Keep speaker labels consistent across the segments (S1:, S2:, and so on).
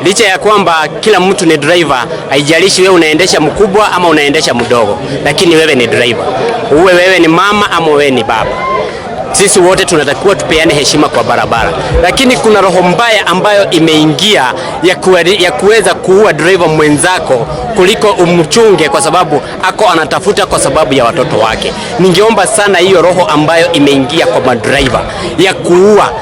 S1: licha ya kwamba kila mtu ni driver, haijalishi wewe unaendesha mkubwa ama unaendesha mdogo, lakini wewe ni driver. Uwe wewe ni mama ama wewe ni baba, sisi wote tunatakiwa tupeane heshima kwa barabara. Lakini kuna roho mbaya ambayo imeingia ya kuweza kuua driver mwenzako kuliko umchunge kwa sababu ako anatafuta kwa sababu ya watoto wake. Ningeomba sana hiyo roho ambayo imeingia kwa madriver ya kuua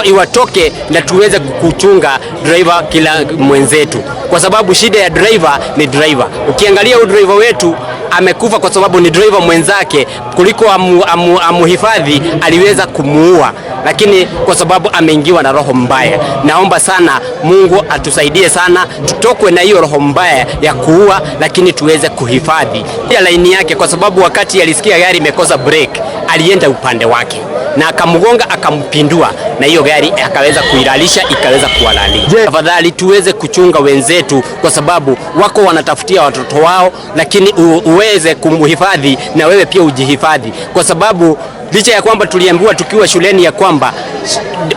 S1: iwatoke na tuweze kuchunga driver kila mwenzetu, kwa sababu shida ya driver ni driver. Ukiangalia driver wetu amekufa kwa sababu ni driver mwenzake, kuliko amuhifadhi aliweza kumuua, lakini kwa sababu ameingiwa na roho mbaya. Naomba sana Mungu atusaidie sana, tutokwe na hiyo roho mbaya ya kuua, lakini tuweze kuhifadhi ya laini yake, kwa sababu wakati alisikia gari imekosa break alienda upande wake na akamgonga akampindua, na hiyo gari akaweza kuilalisha ikaweza kuwalali. Tafadhali tuweze kuchunga wenzetu, kwa sababu wako wanatafutia watoto wao, lakini uweze kumhifadhi na wewe pia ujihifadhi, kwa sababu licha ya kwamba tuliambiwa tukiwa shuleni ya kwamba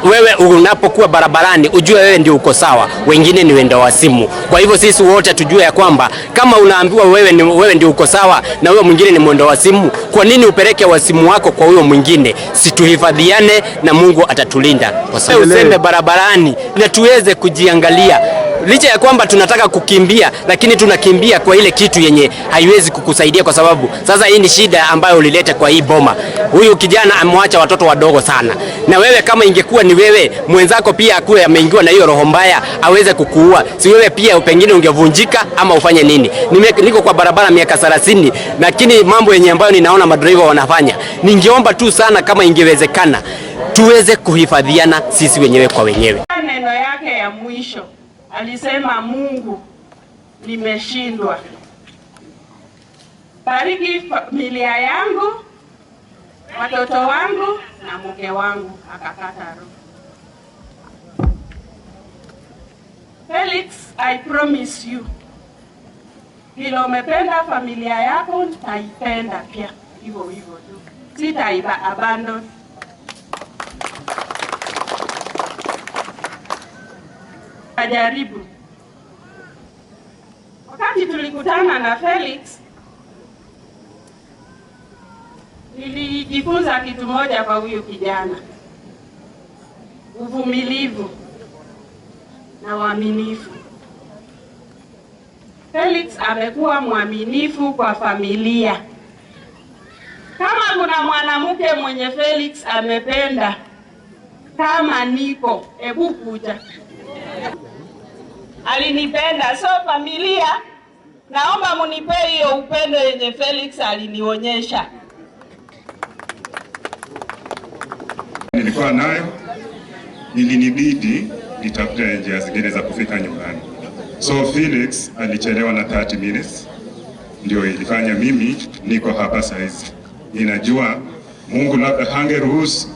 S1: wewe unapokuwa barabarani ujue wewe ndio uko sawa, wengine ni wenda wasimu. Kwa hivyo sisi wote tujue ya kwamba kama unaambiwa wewe ndio uko sawa na wewe mwingine ni mwenda wasimu, kwa nini upeleke wasimu wako kwa huyo mwingine? Situhifadhiane na Mungu atatulinda. Kwa sababu usembe barabarani na tuweze kujiangalia. Licha ya kwamba tunataka kukimbia, lakini tunakimbia kwa ile kitu yenye haiwezi kukusaidia, kwa sababu sasa hii ni shida ambayo ulileta kwa hii boma. Huyu kijana amwacha watoto wadogo sana, na wewe kama ingekuwa ni wewe mwenzako pia akuwe ameingiwa na hiyo roho mbaya aweze kukuua, si wewe pia pengine ungevunjika ama ufanye nini? Niko kwa barabara miaka 30, lakini mambo yenye ambayo ninaona madriver wanafanya, ningeomba tu sana kama ingewezekana tuweze kuhifadhiana sisi wenyewe kwa wenyewe.
S2: Neno yake ya mwisho alisema, Mungu nimeshindwa, bariki familia yangu, watoto wangu na mke wangu. Akakata roho. Felix, I promise you, vile umependa familia yako nitaipenda pia hivyo hivyo tu, sitaiba abandon. Ajaribu. Wakati tulikutana na Felix, nilijifunza kitu moja kwa huyu kijana: uvumilivu na uaminifu. Felix amekuwa mwaminifu kwa familia. Kama kuna mwanamke mwenye Felix amependa kama niko, hebu kuja. Alinipenda, so familia, naomba munipe hiyo upendo yenye Felix alinionyesha.
S3: Nilikuwa nayo, ilinibidi nitafute njia zingine za kufika nyumbani. So Felix alichelewa na 30 minutes, ndio ilifanya mimi niko hapa saizi. Ninajua Mungu labda hangeruhusu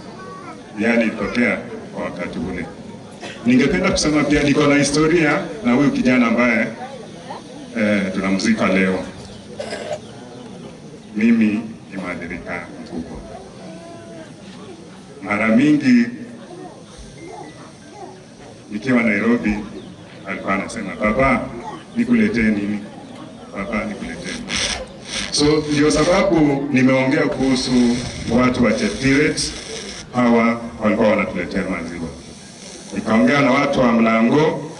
S3: yani itokea kwa wakati ule. Ningependa kusema pia niko na historia na huyu kijana ambaye tunamzika leo. Mimi ni mwathirika mkubwa. Mara mingi nikiwa Nairobi alikuwa anasema, baba nikuletee nini? Baba nikuletee nini? So ndio sababu nimeongea kuhusu watu wa Cheptiret. Hawa walikuwa wanatuletea maziwa. Nikaongea na watu wa Mlango.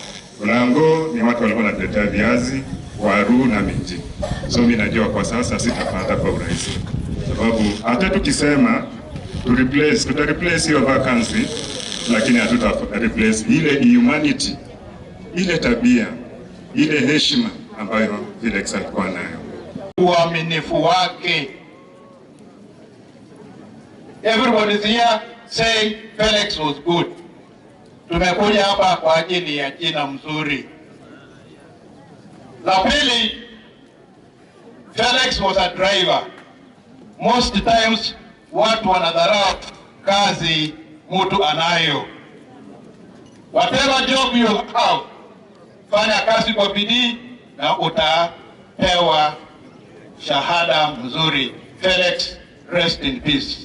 S3: Mlango ni watu walikuwa wanatuletea viazi, waru na minji. So mimi najua kwa sasa sitapata kwa urahisi, sababu hata tukisema tuta replace hiyo vacancy, lakini hatuta replace ile humanity, ile tabia, ile heshima ambayo Felix alikuwa nayo.
S4: Uaminifu wake. Everybody is here saying Felix was good. Tumekuja hapa kwa ajili ya jina mzuri. La pili, Felix was a driver. Most times watu wanadharau kazi mtu anayo. Whatever job you have, fanya kazi kwa bidii na utapewa shahada mzuri. Felix, rest in peace.